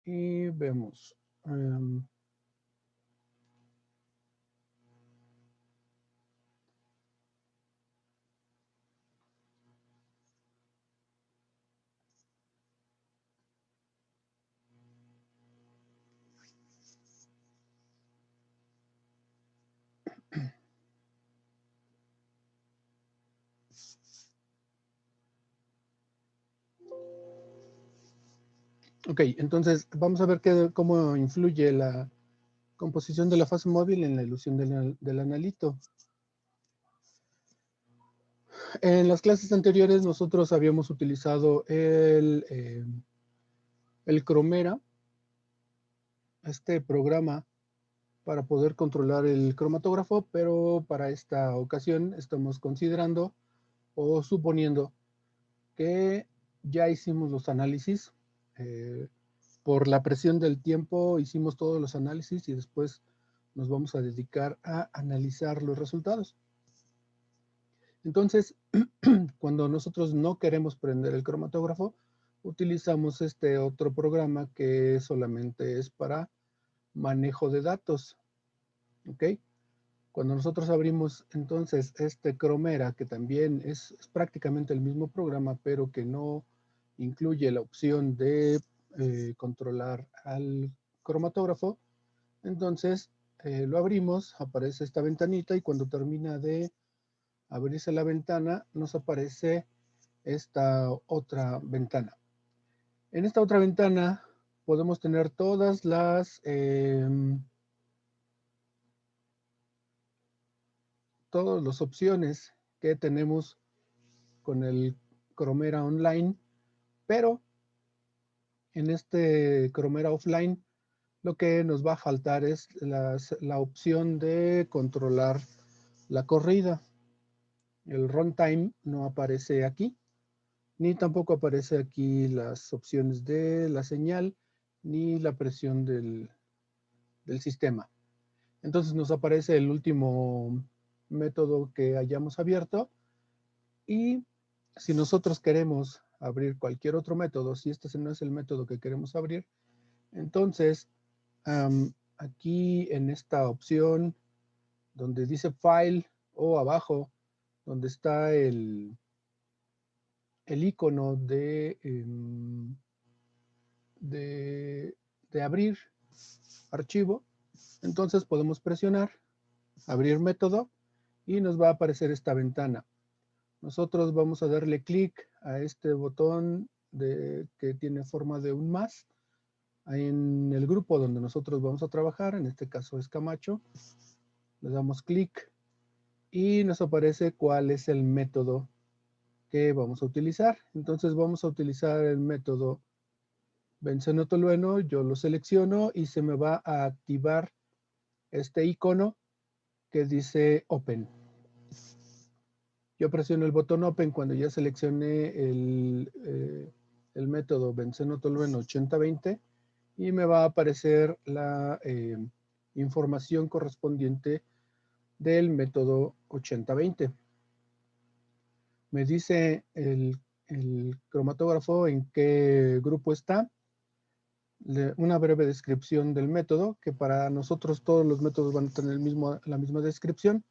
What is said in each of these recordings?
y vemos. Ok, entonces vamos a ver cómo influye la composición de la fase móvil en la ilusión del analito. En las clases anteriores nosotros habíamos utilizado el Cromera, este programa para poder controlar el cromatógrafo, pero para esta ocasión estamos considerando o suponiendo que ya hicimos los análisis. Por la presión del tiempo hicimos todos los análisis y después nos vamos a dedicar a analizar los resultados. Entonces, cuando nosotros no queremos prender el cromatógrafo, utilizamos este otro programa que solamente es para manejo de datos. ¿Ok? Cuando nosotros abrimos entonces este Cromera, que también es prácticamente el mismo programa, pero que no incluye la opción de controlar al cromatógrafo, entonces lo abrimos, aparece esta ventanita y cuando termina de abrirse la ventana nos aparece esta otra ventana. En esta otra ventana podemos tener todas las opciones que tenemos con el Cromera Online, pero en este Cromera Offline lo que nos va a faltar es la opción de controlar la corrida. El runtime no aparece aquí, ni tampoco aparece aquí las opciones de la señal, ni la presión del sistema. Entonces nos aparece el último método que hayamos abierto y si nosotros queremos abrir cualquier otro método, si este no es el método que queremos abrir, entonces aquí en esta opción donde dice File o abajo donde está el icono de abrir archivo, entonces podemos presionar abrir método y nos va a aparecer esta ventana. Nosotros vamos a darle clic a este botón que tiene forma de un más en el grupo donde nosotros vamos a trabajar, en este caso es Camacho. Le damos clic y nos aparece cuál es el método que vamos a utilizar. Entonces vamos a utilizar el método benceno-tolueno, yo lo selecciono y se me va a activar este icono que dice Open. Yo presiono el botón Open cuando ya seleccioné el método benceno-tolueno 8020 y me va a aparecer la información correspondiente del método 8020. Me dice el cromatógrafo en qué grupo está, una breve descripción del método, que para nosotros todos los métodos van a tener la misma descripción.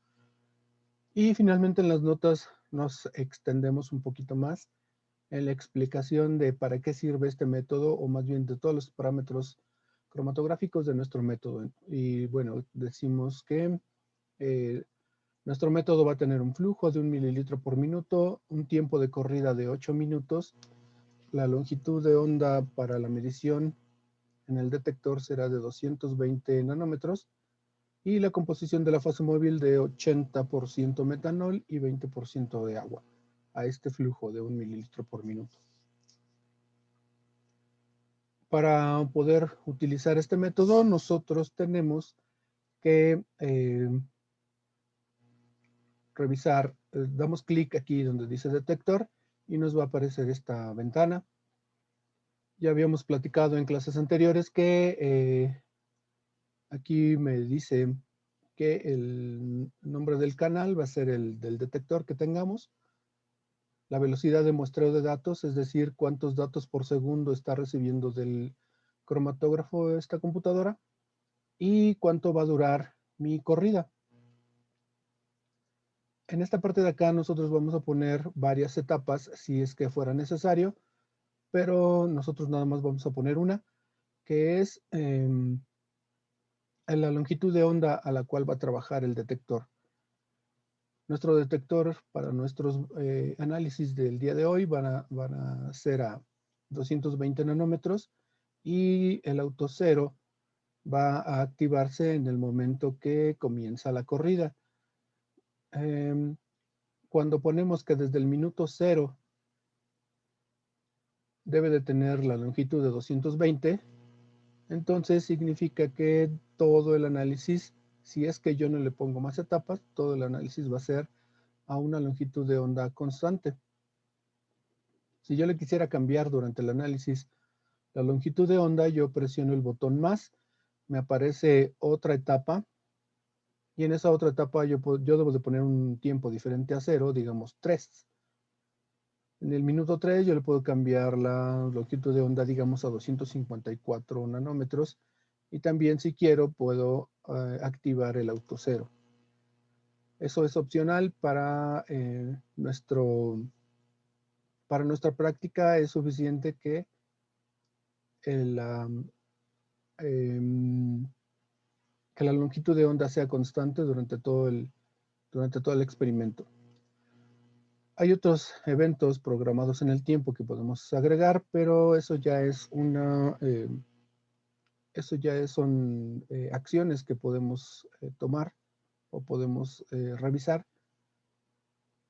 Y finalmente en las notas nos extendemos un poquito más en la explicación de para qué sirve este método, o más bien de todos los parámetros cromatográficos de nuestro método. Y bueno, decimos que nuestro método va a tener un flujo de 1 mililitro por minuto, un tiempo de corrida de 8 minutos, la longitud de onda para la medición en el detector será de 220 nanómetros y la composición de la fase móvil de 80% metanol y 20% de agua a este flujo de 1 mililitro por minuto. Para poder utilizar este método, nosotros tenemos que revisar, damos clic aquí donde dice detector y nos va a aparecer esta ventana. Ya habíamos platicado en clases anteriores que aquí me dice que el nombre del canal va a ser el del detector que tengamos, la velocidad de muestreo de datos, es decir, cuántos datos por segundo está recibiendo del cromatógrafo esta computadora y cuánto va a durar mi corrida. En esta parte de acá nosotros vamos a poner varias etapas si es que fuera necesario, pero nosotros nada más vamos a poner una, que es la longitud de onda a la cual va a trabajar el detector. Nuestro detector para nuestros análisis del día de hoy van a ser a 220 nanómetros y el autocero va a activarse en el momento que comienza la corrida. Cuando ponemos que desde el minuto 0 debe de tener la longitud de 220, entonces significa que todo el análisis, si es que yo no le pongo más etapas, todo el análisis va a ser a una longitud de onda constante. Si yo le quisiera cambiar durante el análisis la longitud de onda, yo presiono el botón más, me aparece otra etapa y en esa otra etapa yo debo de poner un tiempo diferente a 0, digamos 3. En el minuto 3 yo le puedo cambiar la longitud de onda, digamos, a 254 nanómetros. Y también, si quiero, puedo activar el autocero. Eso es opcional para nuestra práctica. Es suficiente que la longitud de onda sea constante durante todo el experimento. Hay otros eventos programados en el tiempo que podemos agregar, pero eso ya es son acciones que podemos tomar o podemos revisar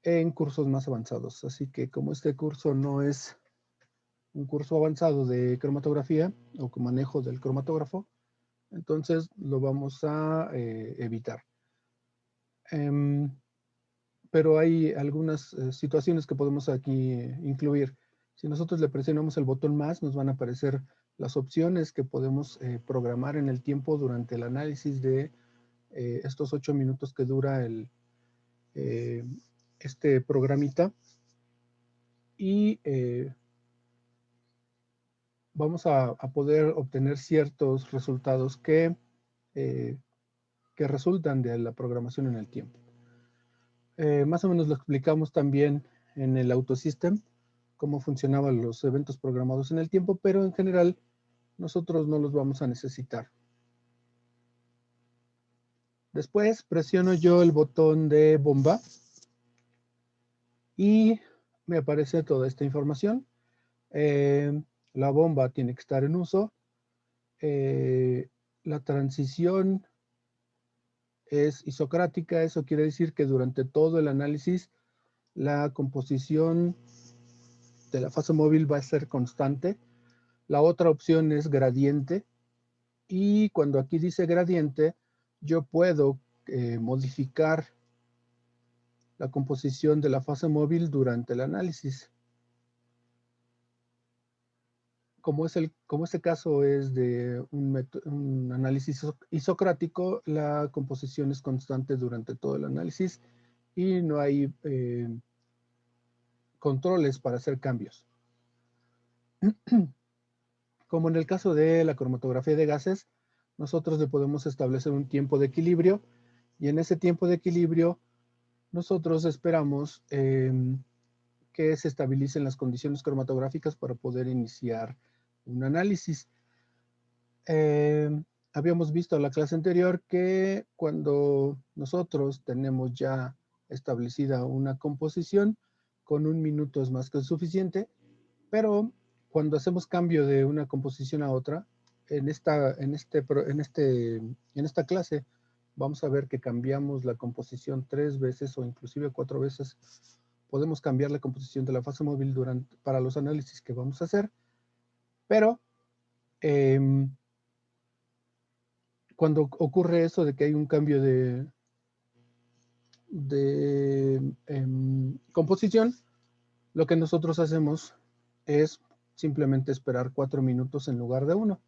en cursos más avanzados. Así que como este curso no es un curso avanzado de cromatografía o con manejo del cromatógrafo, entonces lo vamos a evitar. Pero hay algunas situaciones que podemos aquí incluir. Si nosotros le presionamos el botón más, nos van a aparecer las opciones que podemos programar en el tiempo durante el análisis de estos 8 minutos que dura este programita. Y vamos a poder obtener ciertos resultados que resultan de la programación en el tiempo. Más o menos lo explicamos también en el AutoSystem, cómo funcionaban los eventos programados en el tiempo, pero en general nosotros no los vamos a necesitar. Después presiono yo el botón de bomba y me aparece toda esta información. La bomba tiene que estar en uso. La transición es isocrática. Eso quiere decir que durante todo el análisis la composición de la fase móvil va a ser constante. La otra opción es gradiente. Y cuando aquí dice gradiente, yo puedo modificar la composición de la fase móvil durante el análisis. Como este caso es de un análisis isocrático, la composición es constante durante todo el análisis y no hay controles para hacer cambios. Como en el caso de la cromatografía de gases, nosotros le podemos establecer un tiempo de equilibrio y en ese tiempo de equilibrio nosotros esperamos que se estabilicen las condiciones cromatográficas para poder iniciar un análisis. Habíamos visto en la clase anterior que cuando nosotros tenemos ya establecida una composición, con 1 minuto es más que suficiente, pero cuando hacemos cambio de una composición a otra, en esta clase vamos a ver que cambiamos la composición 3 veces o inclusive 4 veces. Podemos cambiar la composición de la fase móvil para los análisis que vamos a hacer, pero cuando ocurre eso de que hay un cambio de composición, lo que nosotros hacemos es simplemente esperar 4 minutos en lugar de 1.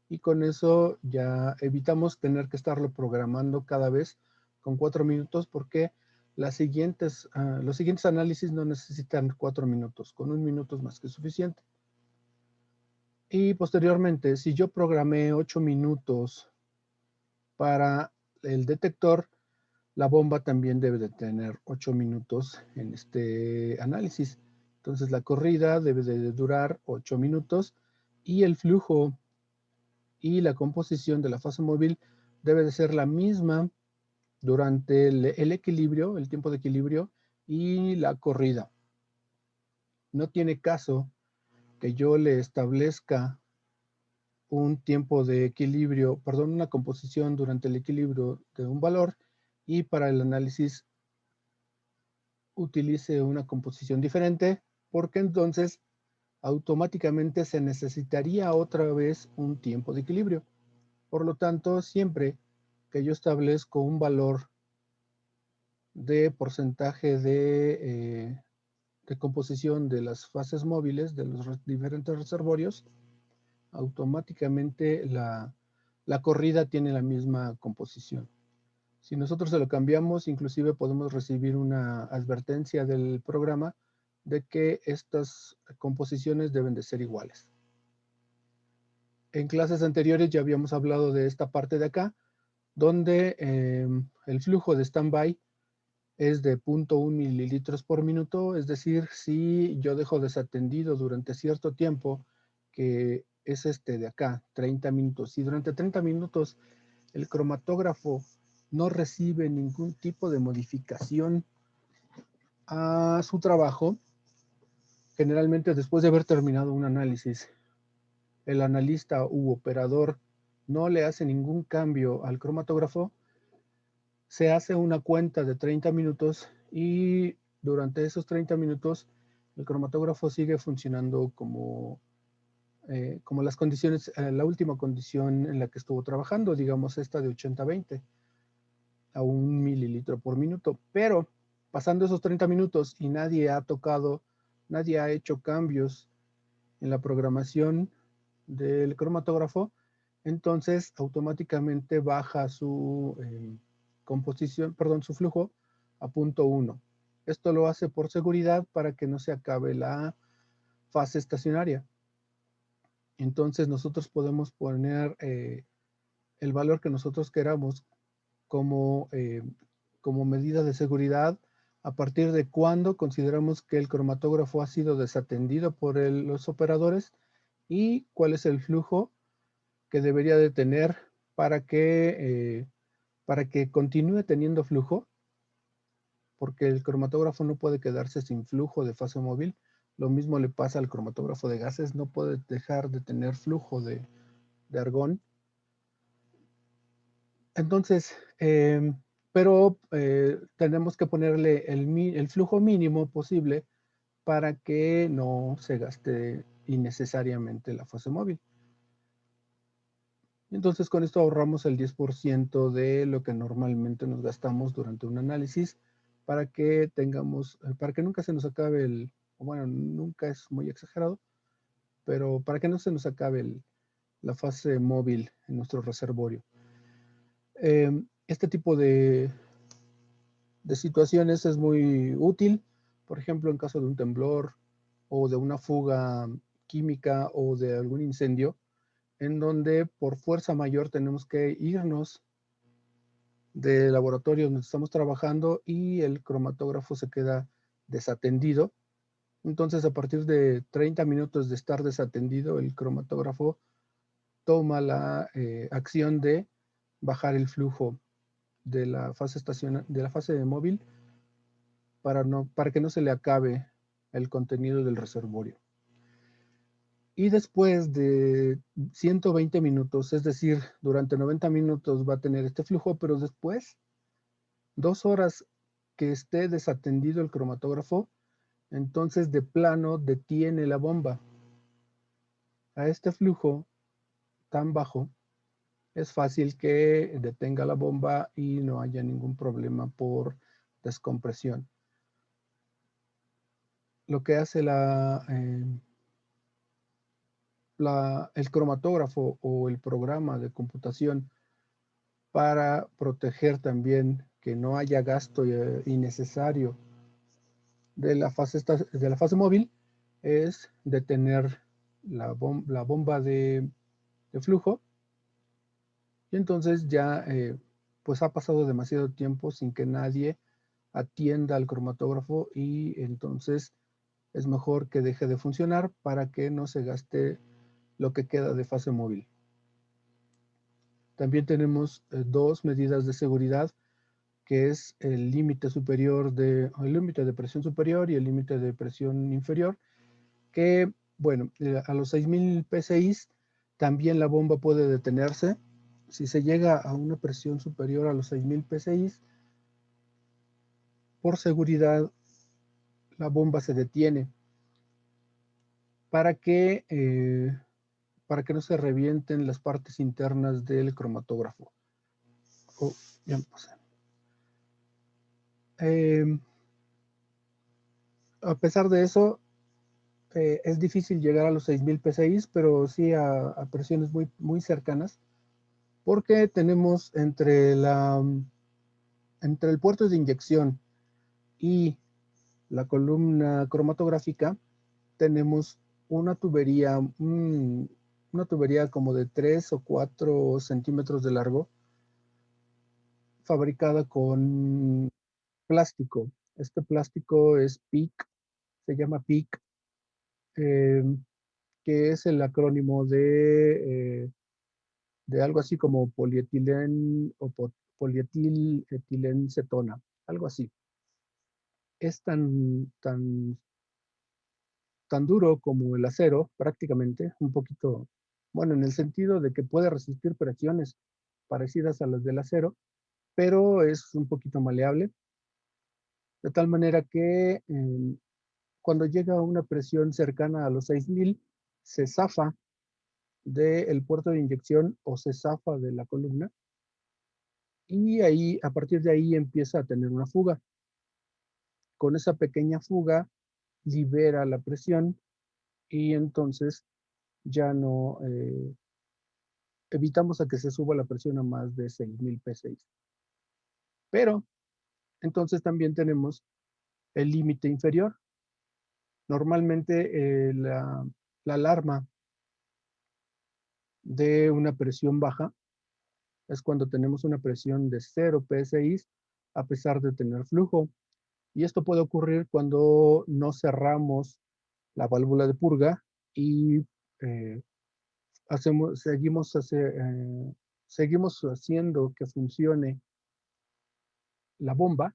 Y con eso ya evitamos tener que estarlo programando cada vez con 4 minutos porque los siguientes análisis no necesitan 4 minutos. Con 1 minuto es más que suficiente. Y posteriormente, si yo programé 8 minutos para el detector, la bomba también debe de tener 8 minutos en este análisis. Entonces la corrida debe de durar 8 minutos y el flujo y la composición de la fase móvil debe de ser la misma durante el equilibrio, el tiempo de equilibrio y la corrida. No tiene caso que yo le establezca un tiempo de equilibrio, perdón, una composición durante el equilibrio de un valor y para el análisis utilice una composición diferente, porque entonces automáticamente se necesitaría otra vez un tiempo de equilibrio. Por lo tanto, siempre que yo establezco un valor de porcentaje de composición de las fases móviles de los diferentes reservorios, automáticamente la corrida tiene la misma composición. Si nosotros se lo cambiamos, inclusive podemos recibir una advertencia del programa de que estas composiciones deben de ser iguales. En clases anteriores ya habíamos hablado de esta parte de acá, donde el flujo de standby es de 0.1 mililitros por minuto, es decir, si yo dejo desatendido durante cierto tiempo, que es este de acá, 30 minutos, y durante 30 minutos el cromatógrafo no recibe ningún tipo de modificación a su trabajo, generalmente después de haber terminado un análisis, el analista u operador no le hace ningún cambio al cromatógrafo, se hace una cuenta de 30 minutos y durante esos 30 minutos el cromatógrafo sigue funcionando como las condiciones, la última condición en la que estuvo trabajando, digamos esta de 80-20 a 1 mililitro por minuto. Pero pasando esos 30 minutos y nadie ha tocado, nadie ha hecho cambios en la programación del cromatógrafo, entonces automáticamente baja su composición, perdón, su flujo a 0.1. Esto lo hace por seguridad para que no se acabe la fase estacionaria. Entonces nosotros podemos poner el valor que nosotros queramos como, como medida de seguridad a partir de cuando consideramos que el cromatógrafo ha sido desatendido por los operadores y cuál es el flujo que debería de tener para que continúe teniendo flujo, porque el cromatógrafo no puede quedarse sin flujo de fase móvil. Lo mismo le pasa al cromatógrafo de gases, no puede dejar de tener flujo de argón. Entonces, pero tenemos que ponerle el flujo mínimo posible para que no se gaste innecesariamente la fase móvil. Entonces, con esto ahorramos el 10% de lo que normalmente nos gastamos durante un análisis para que tengamos, para que nunca se nos acabe bueno, nunca es muy exagerado, pero para que no se nos acabe la fase móvil en nuestro reservorio. Este tipo de situaciones es muy útil, por ejemplo, en caso de un temblor o de una fuga química o de algún incendio, en donde por fuerza mayor tenemos que irnos del laboratorio donde estamos trabajando y el cromatógrafo se queda desatendido. Entonces, a partir de 30 minutos de estar desatendido, el cromatógrafo toma la acción de bajar el flujo de la fase de la fase de móvil para que no se le acabe el contenido del reservorio. Y después de 120 minutos, es decir, durante 90 minutos va a tener este flujo, pero después, 2 horas que esté desatendido el cromatógrafo, entonces de plano detiene la bomba. A este flujo tan bajo, es fácil que detenga la bomba y no haya ningún problema por descompresión. Lo que hace el cromatógrafo o el programa de computación para proteger también que no haya gasto innecesario de la fase móvil es detener la bomba de flujo, y entonces ya pues ha pasado demasiado tiempo sin que nadie atienda al cromatógrafo, y entonces es mejor que deje de funcionar para que no se gaste lo que queda de fase móvil. También tenemos dos medidas de seguridad, que es el límite de presión superior y el límite de presión inferior, que bueno, a los 6000 psi también la bomba puede detenerse. Si se llega a una presión superior a los 6000 psi, por seguridad la bomba se detiene para que, para que no se revienten las partes internas del cromatógrafo. Oh, ya me pasé. A pesar de eso, es difícil llegar a los 6000 psi, pero sí a presiones muy cercanas, porque tenemos entre el puerto de inyección y la columna cromatográfica, tenemos una tubería, una tubería como de 3 o 4 centímetros de largo, fabricada con plástico. Este plástico es PIC, se llama PIC, eh, que es el acrónimo de algo así como polietilén o polietiletilencetona, algo así. Es tan duro como el acero, prácticamente, un poquito, bueno, en el sentido de que puede resistir presiones parecidas a las del acero, pero es un poquito maleable, de tal manera que cuando llega a una presión cercana a los 6000, se zafa del puerto de inyección o se zafa de la columna, y ahí, a partir de ahí, empieza a tener una fuga. Con esa pequeña fuga libera la presión, y entonces ya no evitamos a que se suba la presión a más de 6000 psi. Pero entonces también tenemos el límite inferior. Normalmente la alarma de una presión baja es cuando tenemos una presión de 0 psi a pesar de tener flujo. Y esto puede ocurrir cuando no cerramos la válvula de purga y eh, seguimos haciendo que funcione la bomba,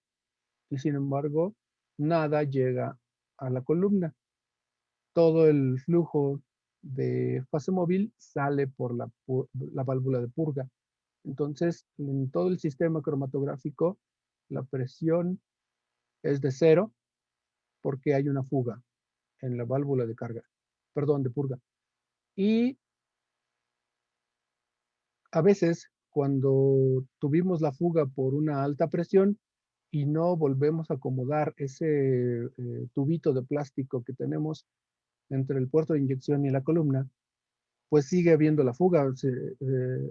y sin embargo nada llega a la columna. Todo el flujo de fase móvil sale por la válvula de purga. Entonces, en todo el sistema cromatográfico, la presión es de 0 porque hay una fuga en la válvula de carga, perdón, de purga. Y a veces, cuando tuvimos la fuga por una alta presión y no volvemos a acomodar ese tubito de plástico que tenemos entre el puerto de inyección y la columna, pues sigue habiendo la fuga.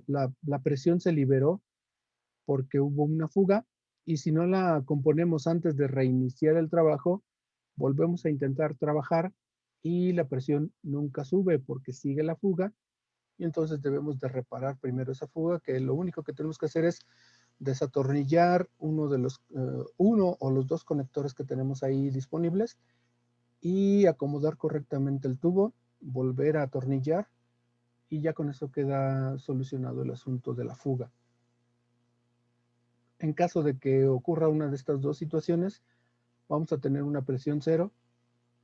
La presión se liberó porque hubo una fuga, y si no la componemos antes de reiniciar el trabajo, volvemos a intentar trabajar y la presión nunca sube porque sigue la fuga, y entonces debemos de reparar primero esa fuga, que lo único que tenemos que hacer es desatornillar uno o los dos conectores que tenemos ahí disponibles y acomodar correctamente el tubo, volver a atornillar, y ya con eso queda solucionado el asunto de la fuga. En caso de que ocurra una de estas dos situaciones, vamos a tener una presión 0,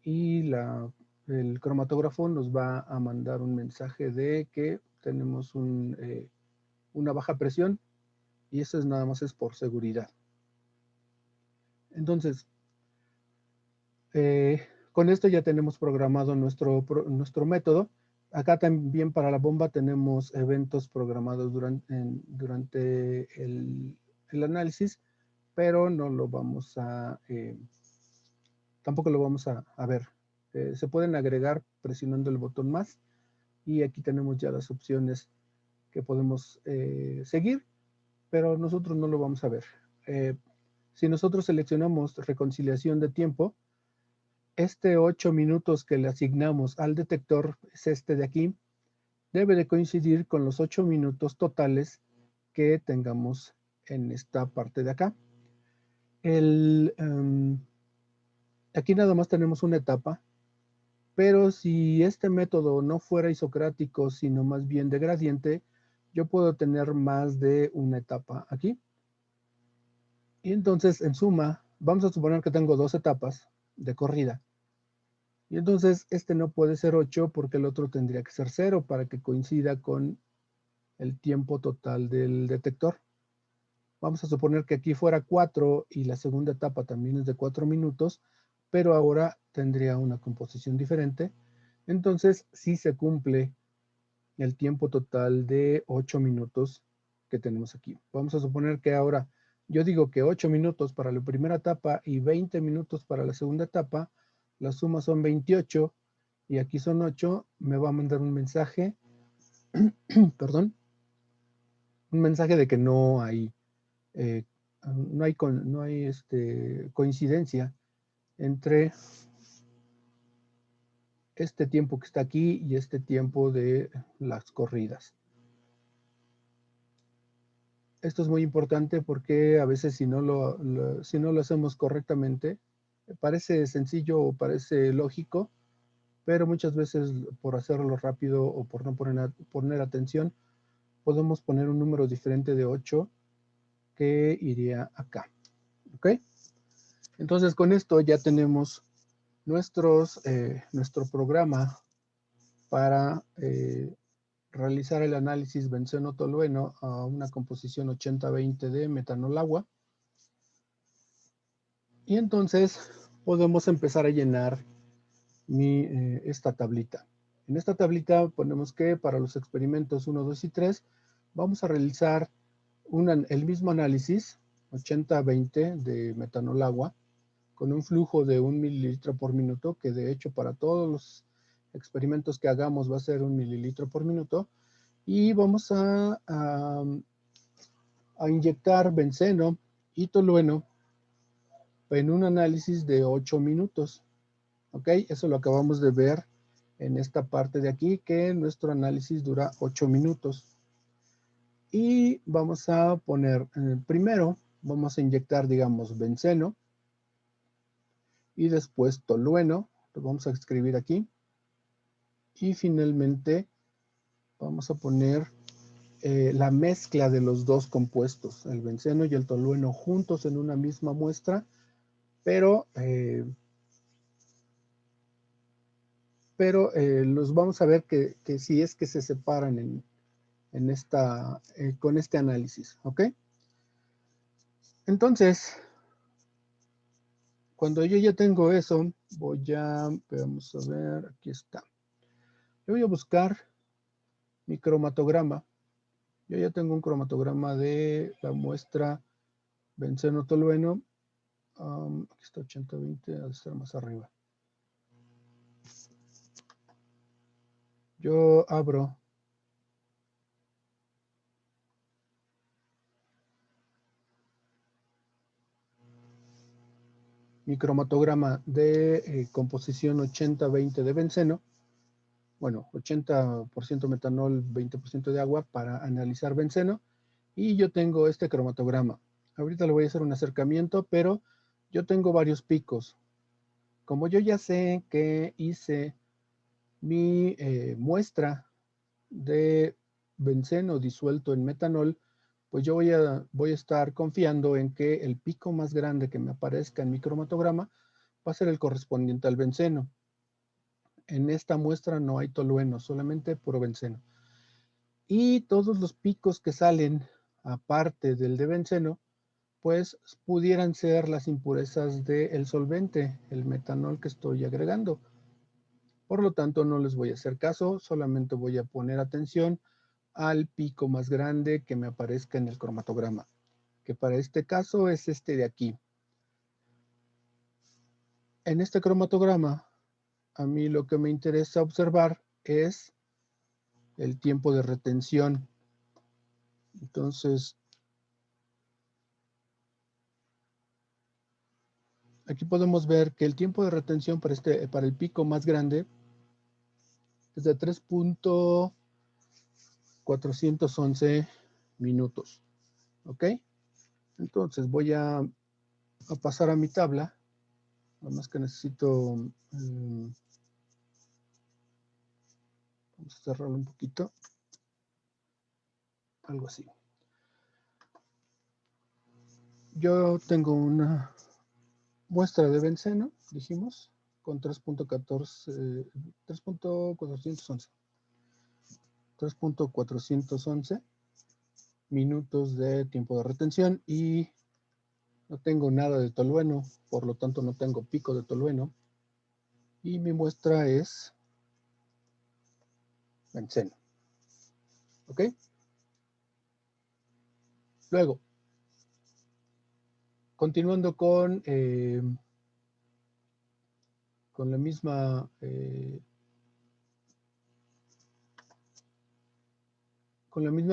y el cromatógrafo nos va a mandar un mensaje de que tenemos una baja presión, y eso nada más es por seguridad. Entonces, con esto ya tenemos programado nuestro método. Acá también para la bomba tenemos eventos programados durante el análisis, pero no lo vamos tampoco lo vamos a ver. Se pueden agregar presionando el botón más, y aquí tenemos ya las opciones que podemos seguir, pero nosotros no lo vamos a ver. Si nosotros seleccionamos reconciliación de tiempo, este 8 minutos que le asignamos al detector, es este de aquí, debe de coincidir con los 8 minutos totales que tengamos en esta parte de acá. Aquí nada más tenemos una etapa, pero si este método no fuera isocrático, sino más bien de gradiente, yo puedo tener más de una etapa aquí. Y entonces, en suma, vamos a suponer que tengo 2 etapas de corrida. Y entonces, este no puede ser 8 porque el otro tendría que ser 0 para que coincida con el tiempo total del detector. Vamos a suponer que aquí fuera 4 y la segunda etapa también es de 4 minutos, pero ahora tendría una composición diferente. Entonces, sí se cumple el tiempo total de 8 minutos que tenemos aquí. Vamos a suponer que ahora yo digo que 8 minutos para la primera etapa y 20 minutos para la segunda etapa, la suma son 28 y aquí son 8, me va a mandar un mensaje, perdón, un mensaje de que no hay, coincidencia entre este tiempo que está aquí y este tiempo de las corridas. Esto es muy importante porque a veces si no lo hacemos correctamente, parece sencillo o parece lógico, pero muchas veces por hacerlo rápido o por no poner atención, podemos poner un número diferente de 8 que iría acá. ¿Ok? Entonces con esto ya tenemos nuestro programa para realizar el análisis benceno-tolueno a una composición 80-20 de metanol-agua. Y entonces podemos empezar a llenar esta tablita. En esta tablita ponemos que para los experimentos 1, 2 y 3 vamos a realizar el mismo análisis 80-20 de metanol-agua con un flujo de 1 mililitro por minuto, que de hecho para todos los experimentos que hagamos va a ser 1 mililitro por minuto. Y vamos a inyectar benceno y tolueno en un análisis de 8 minutos. ¿Ok? Eso lo acabamos de ver en esta parte de aquí, que nuestro análisis dura 8 minutos. Y vamos a poner, primero, vamos a inyectar, digamos, benceno y después tolueno. Lo vamos a escribir aquí. Y finalmente vamos a poner la mezcla de los dos compuestos, el benceno y el tolueno juntos en una misma muestra, pero los vamos a ver que si es que se separan con este análisis, ¿ok? Entonces, cuando yo ya tengo eso, vamos a ver, aquí está. Yo voy a buscar mi cromatograma. Yo ya tengo un cromatograma de la muestra benceno-tolueno. Aquí está 80-20, debe estar más arriba. Yo abro mi cromatograma de composición 80-20 de benceno. Bueno, 80% metanol, 20% de agua para analizar benceno. Y yo tengo este cromatograma. Ahorita le voy a hacer un acercamiento, pero yo tengo varios picos. Como yo ya sé que hice mi muestra de benceno disuelto en metanol, pues yo voy a estar confiando en que el pico más grande que me aparezca en mi cromatograma va a ser el correspondiente al benceno. En esta muestra no hay tolueno, solamente puro benceno. Y todos los picos que salen aparte del de benceno, pues pudieran ser las impurezas del solvente, el metanol que estoy agregando. Por lo tanto, no les voy a hacer caso, solamente voy a poner atención al pico más grande que me aparezca en el cromatograma, que para este caso es este de aquí. En este cromatograma, a mí lo que me interesa observar es el tiempo de retención. Entonces, aquí podemos ver que el tiempo de retención para el pico más grande es de 3.411 minutos. ¿Ok? Entonces voy a pasar a mi tabla. Nada más que necesito... vamos a cerrarlo un poquito. Algo así. Yo tengo una muestra de benceno, dijimos, con 3.411 minutos de tiempo de retención y no tengo nada de tolueno, por lo tanto no tengo pico de tolueno y mi muestra es benceno. ¿Ok? Luego, continuando con la misma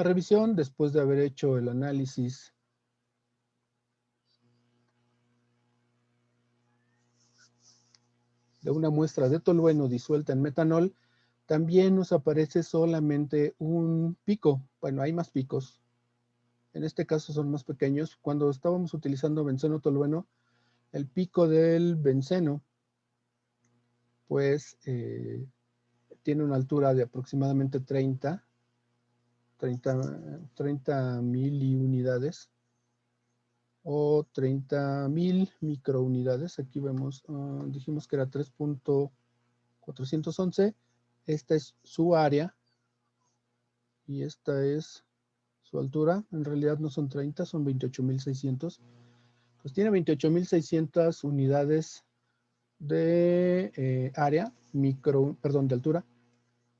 revisión, después de haber hecho el análisis de una muestra de tolueno disuelta en metanol, también nos aparece solamente un pico. Bueno, hay más picos. En este caso son más pequeños. Cuando estábamos utilizando benceno tolueno, el pico del benceno, pues, tiene una altura de aproximadamente 30 miliunidades o 30.000 microunidades. Aquí vemos, dijimos que era 3.411. Esta es su área y esta es su altura. En realidad no son 30, son 28.600. Pues tiene 28.600 unidades de área, de altura,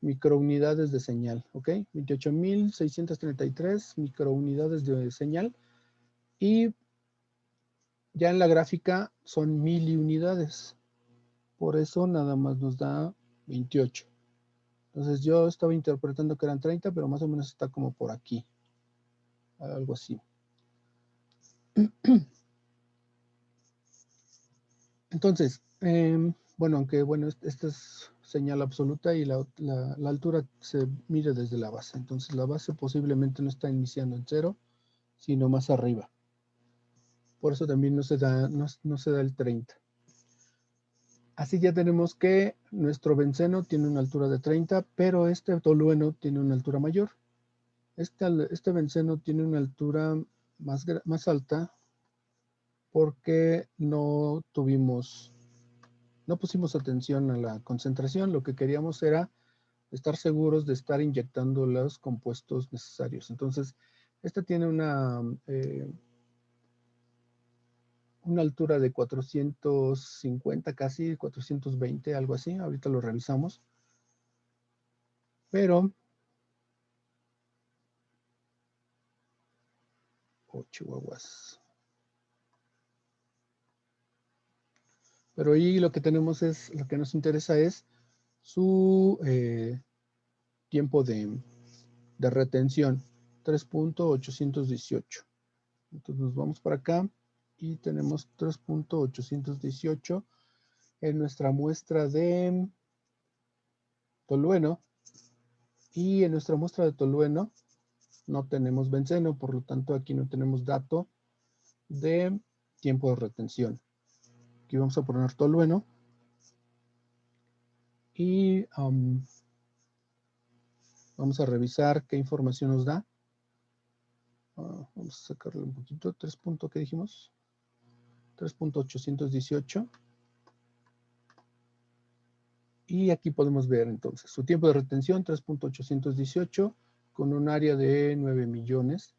microunidades de señal, ¿ok? 28.633 microunidades de señal y ya en la gráfica son miliunidades. Por eso nada más nos da 28. Entonces yo estaba interpretando que eran 30, pero más o menos está como por aquí. Algo así. Entonces, bueno, aunque bueno, esta es señal absoluta y la altura se mide desde la base. Entonces la base posiblemente no está iniciando en 0, sino más arriba. Por eso también no se da el 30. Así ya tenemos que nuestro benceno tiene una altura de 30, pero este tolueno tiene una altura mayor. Este benceno tiene una altura más alta porque no pusimos atención a la concentración. Lo que queríamos era estar seguros de estar inyectando los compuestos necesarios. Entonces, este tiene una altura de 450, casi 420, algo así. Ahorita lo revisamos. Pero, chihuahuas. Pero ahí lo que nos interesa es su tiempo de retención, 3.818. Entonces nos vamos para acá y tenemos 3.818 en nuestra muestra de tolueno. Y en nuestra muestra de tolueno no tenemos benceno, por lo tanto aquí no tenemos dato de tiempo de retención. Aquí vamos a poner tolueno y vamos a revisar qué información nos da. Vamos a sacarle un poquito. 3. ¿Qué dijimos? 3.818. Y aquí podemos ver entonces su tiempo de retención, 3.818, con un área de 9 millones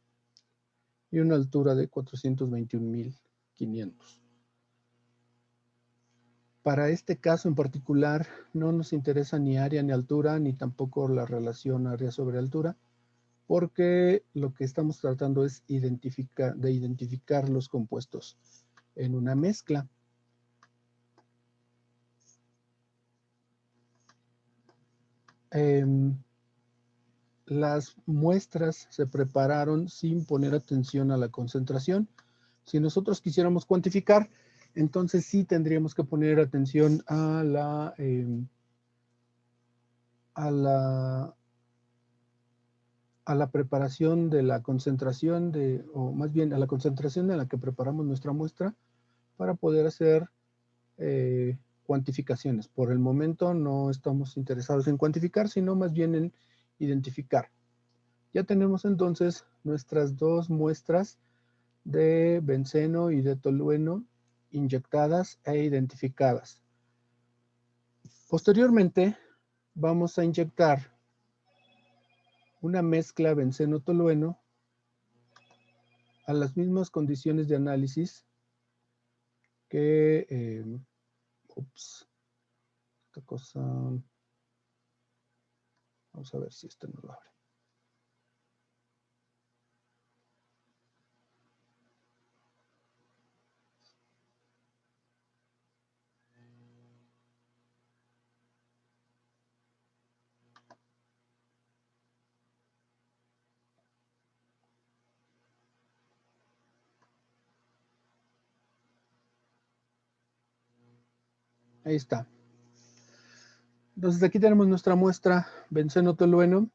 y una altura de 421.500. Para este caso en particular no nos interesa ni área ni altura, ni tampoco la relación área sobre altura, porque lo que estamos tratando es de identificar los compuestos en una mezcla. Las muestras se prepararon sin poner atención a la concentración. Si nosotros quisiéramos cuantificar, entonces sí tendríamos que poner atención a la preparación de la concentración o más bien a la concentración en la que preparamos nuestra muestra para poder hacer cuantificaciones. Por el momento no estamos interesados en cuantificar, sino más bien en identificar. Ya tenemos entonces nuestras dos muestras de benceno y de tolueno inyectadas e identificadas. Posteriormente vamos a inyectar una mezcla benceno-tolueno a las mismas condiciones de análisis que, esta cosa, vamos a ver si este nos lo abre. Ahí está. Entonces aquí tenemos nuestra muestra benceno-tolueno.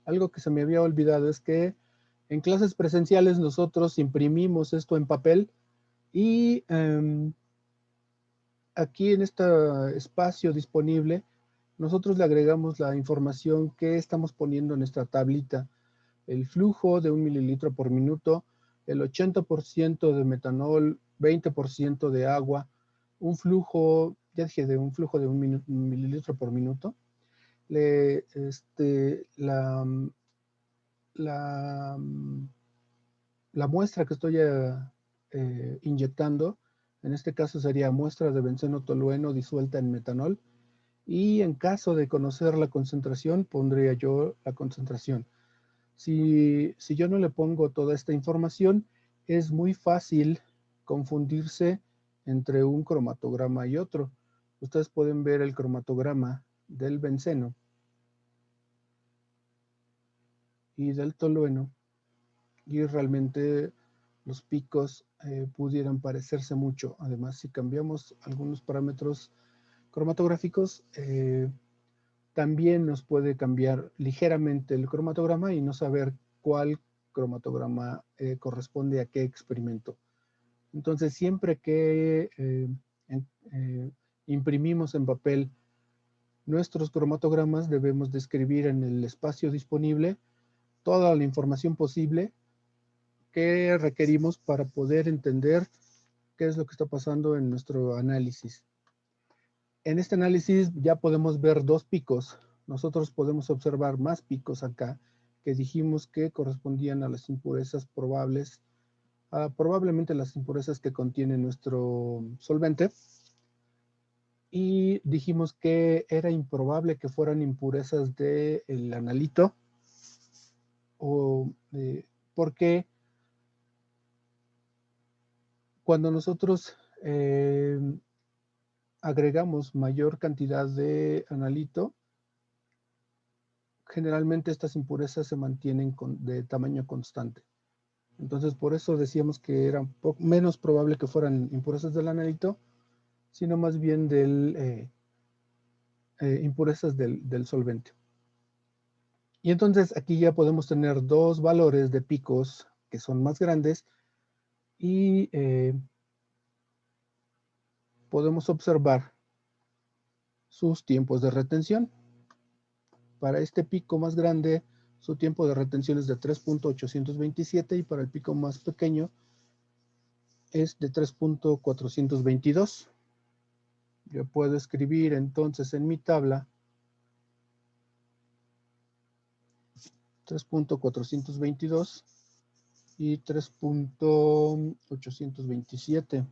Algo que se me había olvidado es que en clases presenciales nosotros imprimimos esto en papel y aquí en este espacio disponible nosotros le agregamos la información que estamos poniendo en nuestra tablita. El flujo de 1 mililitro por minuto, el 80% de metanol, 20% de agua, un flujo, ya dije, de un flujo de 1 mililitro por minuto. La muestra que estoy inyectando, en este caso sería muestra de benceno tolueno disuelta en metanol, y en caso de conocer la concentración, pondría yo la concentración. Si yo no le pongo toda esta información, es muy fácil confundirse entre un cromatograma y otro. Ustedes pueden ver el cromatograma del benceno y del tolueno y realmente los picos pudieran parecerse mucho. Además, si cambiamos algunos parámetros cromatográficos, también nos puede cambiar ligeramente el cromatograma y no saber cuál cromatograma corresponde a qué experimento. Entonces, siempre que imprimimos en papel nuestros cromatogramas, debemos describir en el espacio disponible toda la información posible que requerimos para poder entender qué es lo que está pasando en nuestro análisis. En este análisis ya podemos ver dos picos. Nosotros podemos observar más picos acá que dijimos que correspondían a las impurezas probables, probablemente las impurezas que contiene nuestro solvente. Y dijimos que era improbable que fueran impurezas del analito, porque cuando nosotros agregamos mayor cantidad de analito, generalmente estas impurezas se mantienen de tamaño constante. Entonces, por eso decíamos que era menos probable que fueran impurezas del analito, sino más bien impurezas del solvente. Y entonces aquí ya podemos tener dos valores de picos que son más grandes y podemos observar sus tiempos de retención. Para este pico más grande, su tiempo de retención es de 3.827 y para el pico más pequeño es de 3.422. Yo puedo escribir entonces en mi tabla 3.422 y 3.827.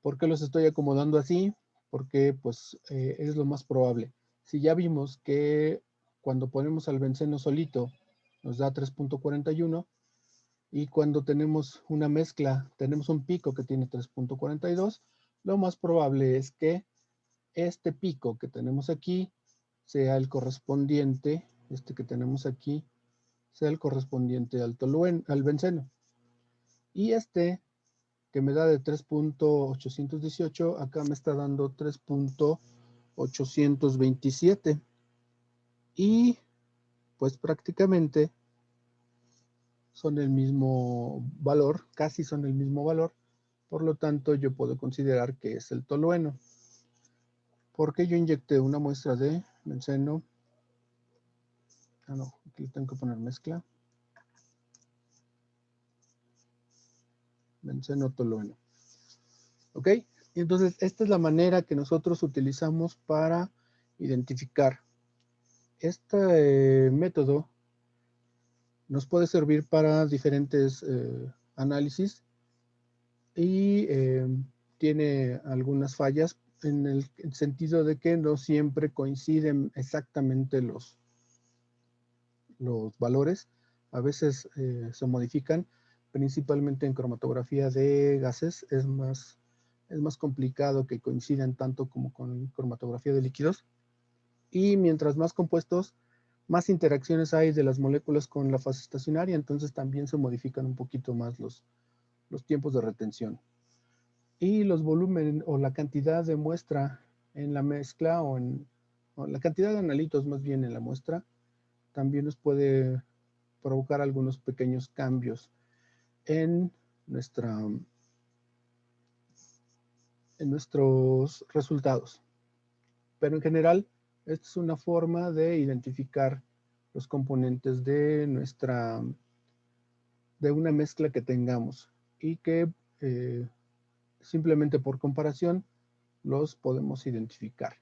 ¿Por qué los estoy acomodando así? Porque pues es lo más probable. Si ya vimos que cuando ponemos al benceno solito nos da 3.41 y cuando tenemos una mezcla tenemos un pico que tiene 3.42, lo más probable es que este pico que tenemos aquí sea el correspondiente, este que tenemos aquí, sea el correspondiente al benceno. Y este que me da de 3.818, acá me está dando 3.827. Y pues prácticamente son el mismo valor, casi son el mismo valor, por lo tanto yo puedo considerar que es el tolueno. Porque yo inyecté una muestra de benceno, no, aquí tengo que poner mezcla, benceno tolueno. ¿Ok? Entonces, esta es la manera que nosotros utilizamos para identificar. Este método nos puede servir para diferentes análisis y tiene algunas fallas en el sentido de que no siempre coinciden exactamente los valores. A veces se modifican, principalmente en cromatografía de gases. Es más complicado que coincidan tanto como con cromatografía de líquidos. Y mientras más compuestos, más interacciones hay de las moléculas con la fase estacionaria, entonces también se modifican un poquito más los tiempos de retención. Y los volúmenes o la cantidad de muestra en la mezcla o la cantidad de analitos más bien en la muestra también nos puede provocar algunos pequeños cambios en nuestros resultados. Pero en general, esta es una forma de identificar los componentes de una mezcla que tengamos y que simplemente por comparación los podemos identificar.